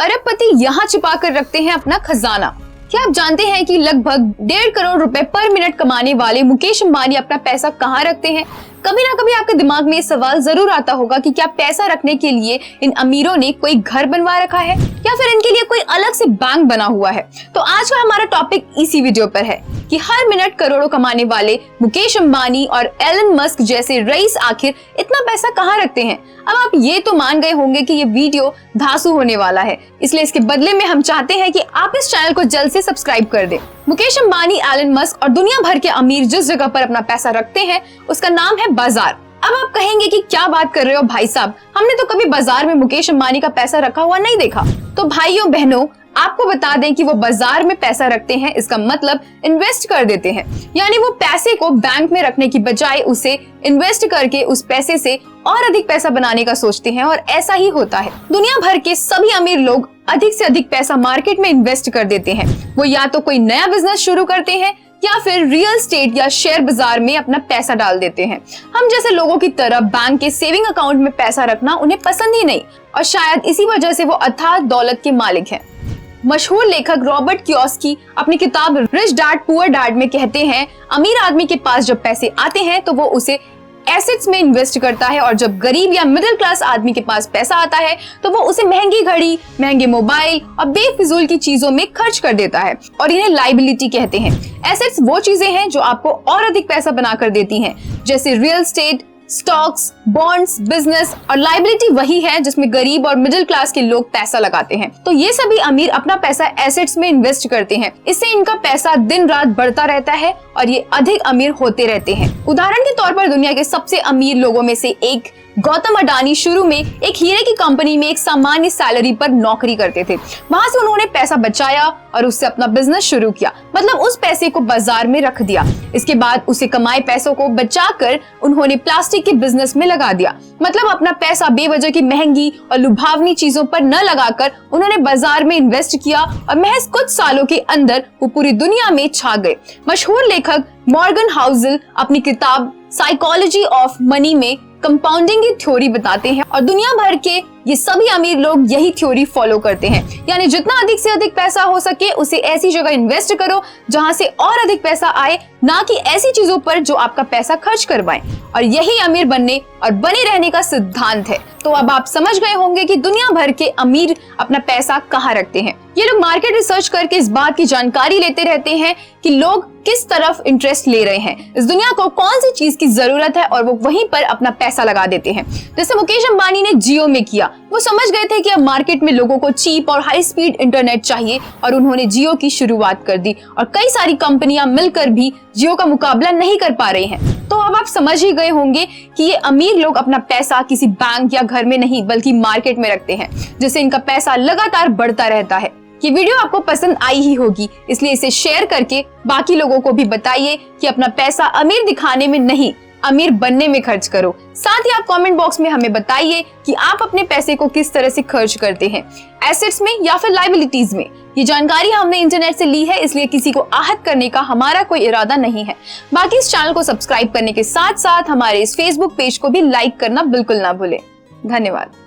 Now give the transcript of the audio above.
अरबपति यहाँ छिपा कर रखते हैं अपना खजाना। क्या आप जानते हैं कि लगभग 1.5 करोड़ रुपए पर मिनट कमाने वाले मुकेश अंबानी अपना पैसा कहाँ रखते हैं? कभी ना कभी आपके दिमाग में ये सवाल जरूर आता होगा कि क्या पैसा रखने के लिए इन अमीरों ने कोई घर बनवा रखा है या फिर इनके लिए कोई अलग से बैंक बना हुआ है। तो आज का हमारा टॉपिक इसी वीडियो पर है कि हर मिनट करोड़ों कमाने वाले मुकेश अंबानी और एलन मस्क जैसे रईस आखिर इतना पैसा कहाँ रखते हैं। अब आप ये तो मान गए होंगे कि ये वीडियो धांसू होने वाला है, इसलिए इसके बदले में हम चाहते हैं कि आप इस चैनल को जल्द से सब्सक्राइब कर दें। मुकेश अंबानी, एलन मस्क और दुनिया भर के अमीर जिस जगह पर अपना पैसा रखते हैं उसका नाम है बाजार। अब आप कहेंगे कि क्या बात कर रहे हो भाई साहब, हमने तो कभी बाजार में मुकेश अंबानी का पैसा रखा हुआ नहीं देखा। तो भाइयों बहनों, आपको बता दें कि वो बाजार में पैसा रखते हैं, इसका मतलब इन्वेस्ट कर देते हैं। यानी वो पैसे को बैंक में रखने की बजाय उसे इन्वेस्ट करके उस पैसे से और अधिक पैसा बनाने का सोचते हैं, और ऐसा ही होता है। दुनिया भर के सभी अमीर लोग अधिक से अधिक पैसा मार्केट में इन्वेस्ट कर देते हैं। वो या तो कोई नया बिजनेस शुरू करते हैं या फिर रियल एस्टेट या शेयर बाजार में अपना पैसा डाल देते हैं। हम जैसे लोगों की तरह बैंक के सेविंग अकाउंट में पैसा रखना उन्हें पसंद ही नहीं, और शायद इसी वजह से वो अथाह दौलत के मालिक हैं। मशहूर लेखक रॉबर्ट कियोसाकी अपनी किताब रिच डैड पुअर डैड में कहते हैं, अमीर आदमी के पास जब पैसे आते हैं तो वो उसे एसेट्स में इन्वेस्ट करता है, और जब गरीब या मिडिल क्लास आदमी के पास पैसा आता है तो वो उसे महंगी घड़ी, महंगे मोबाइल और बेफिजूल की चीजों में खर्च कर देता है, और इन्हें लायबिलिटी कहते हैं। एसेट्स वो चीजें हैं जो आपको और अधिक पैसा बनाकर देती हैं, जैसे real estate, stocks, bonds, business, और लायबिलिटी वही है जिसमें गरीब और मिडिल क्लास के लोग पैसा लगाते हैं। तो ये सभी अमीर अपना पैसा एसेट्स में इन्वेस्ट करते हैं। इससे इनका पैसा दिन रात बढ़ता रहता है और ये अधिक अमीर होते रहते हैं। उदाहरण के तौर पर दुनिया के सबसे अमीर लोगों में से एक गौतम अडानी शुरू में एक हीरे की कंपनी में एक सामान्य सैलरी पर नौकरी करते थे। वहां से उन्होंने पैसा बचाया और उससे अपना बिजनेस शुरू किया, मतलब उस पैसे को बाजार में रख दिया। इसके बाद उसे कमाए पैसों को बचाकर उन्होंने प्लास्टिक के बिजनेस में लगा दिया, मतलब अपना पैसा बेवजह की महंगी और लुभावनी चीजों पर न लगाकर उन्होंने बाजार में इन्वेस्ट किया, और महज कुछ सालों के अंदर वो पूरी दुनिया में छा गए। मशहूर लेखक मॉर्गन हाउसल अपनी किताब साइकोलॉजी ऑफ मनी में कंपाउंडिंग की थ्योरी बताते हैं, और दुनिया भर के ये सभी अमीर लोग यही थ्योरी फॉलो करते हैं। यानी जितना अधिक से अधिक पैसा हो सके उसे ऐसी जगह इन्वेस्ट करो जहां से और अधिक पैसा आए, ना कि ऐसी चीजों पर जो आपका पैसा खर्च करवाएं। और यही अमीर बनने और बने रहने का सिद्धांत है। तो अब आप समझ गए होंगे कि दुनिया भर के अमीर अपना पैसा कहाँ रखते हैं। ये लोग मार्केट रिसर्च करके इस बात की जानकारी लेते रहते हैं कि लोग किस तरफ इंटरेस्ट ले रहे हैं, इस दुनिया को कौन सी चीज की जरूरत है, और वो वहीं पर अपना पैसा लगा देते हैं। जैसे मुकेश अंबानी ने जियो में किया। वो समझ गए थे कि अब मार्केट में लोगों को चीप और हाई स्पीड इंटरनेट चाहिए, और उन्होंने जियो की शुरुआत कर दी, और कई सारी कंपनियां मिलकर भी जियो का मुकाबला नहीं कर पा रही हैं। तो अब आप समझ ही गए होंगे कि ये अमीर लोग अपना पैसा किसी बैंक या घर में नहीं बल्कि मार्केट में रखते हैं, जिससे इनका पैसा लगातार बढ़ता रहता है। ये वीडियो आपको पसंद आई ही होगी, इसलिए इसे शेयर करके बाकी लोगों को भी बताइए कि अपना पैसा अमीर दिखाने में नहीं, अमीर बनने में खर्च करो। साथ ही आप कमेंट बॉक्स में हमें बताइए कि आप अपने पैसे को किस तरह से खर्च करते हैं, एसेट्स में या फिर लायबिलिटीज में। ये जानकारी हमने इंटरनेट से ली है, इसलिए किसी को आहत करने का हमारा कोई इरादा नहीं है। बाकी इस चैनल को सब्सक्राइब करने के साथ साथ हमारे इस फेसबुक पेज को भी लाइक करना बिल्कुल ना भूलें। धन्यवाद।